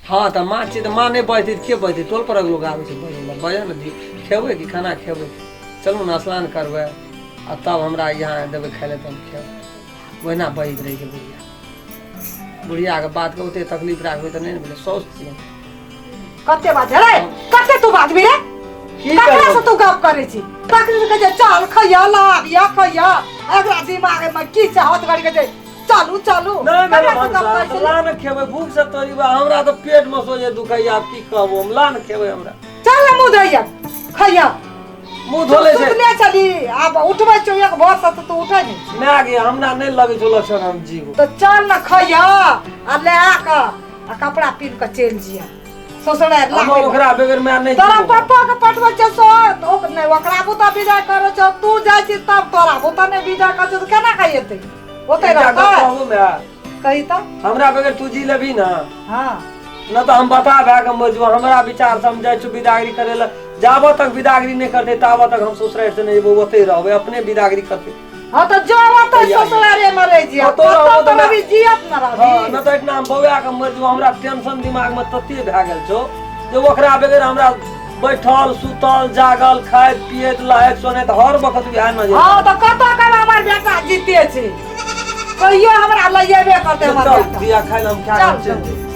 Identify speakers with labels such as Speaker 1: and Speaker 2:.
Speaker 1: हाँ तो माँ छी तो माँ नहीं बैठती के बैठती टोल पर लोग आवे छै बजा न दी खेबै कि खाना खेबै चलू न स्नान करबै आ तब हमरा यहाँ देबै खाय ले तब खेबै ओहिना बैठ रही छै बुढ़िया के बात के ओते तकलीफ राखबै तो नहीं न भेलै सौस छियै
Speaker 2: कते बाजे रे कते तू बाजबी रे ककरा से तू गप करे छी तकलीफ के जे चल खइया लाबिया खइया एकरा दिमाग में की चाहत गड़ी के जे चलू चलू
Speaker 1: नहीं ला न खेबै भूख से तोरी हमरा तो पेट में सोजे दुखैया आप की कहबो हम ला न खेबै हमरा
Speaker 2: चल मुंह धोइया खइया
Speaker 1: मुंह धोले छै
Speaker 2: सुतले चली अब उठबै छौ एक भोर से तो उठै नहीं
Speaker 1: मैं गे हमरा नहीं लगे छौ लक्षण हम जीव
Speaker 2: तो चल न खइया आ ले आके आ कपड़ा पीन के चल जिया ससुरे
Speaker 1: हम ओकरा बगैर मैं नहीं
Speaker 2: तोरा पापा के पठबै छ सो तो नहीं ओकरा बुता विदा करै छ तू जाय छी तब तोरा बुता ने विदा कर छ तो केना खाइते ओते रहता
Speaker 1: कहबो मैं
Speaker 2: कही तो
Speaker 1: हमरा बगैर तू जी लेबी ना
Speaker 2: हां
Speaker 1: न तो हम बता भाग हम जो हमरा विचार समझै छु विदागरी करे ला जाबो तक विदागरी नहीं करते ताबो तक हम ससुराल से नहीं ओते रहबे अपने विदागरी करते
Speaker 2: हां तो जाबो तक ससुराले में रह जिया तो भी जियत न रही
Speaker 1: हां न तो इतना हम बौआ के मर जो हमरा टेंशन दिमाग में तते भ गेल छो जो ओकरा बगैर हमरा बैठल सुतल जागल खाए पिए लायक सोने त हर वक्त बिहार न जाए
Speaker 2: हां तो कत कर हमर बेटा जीते छै कहियो हमरा लइबे करते हमर बेटा
Speaker 1: दिया खाइल हम खा के चल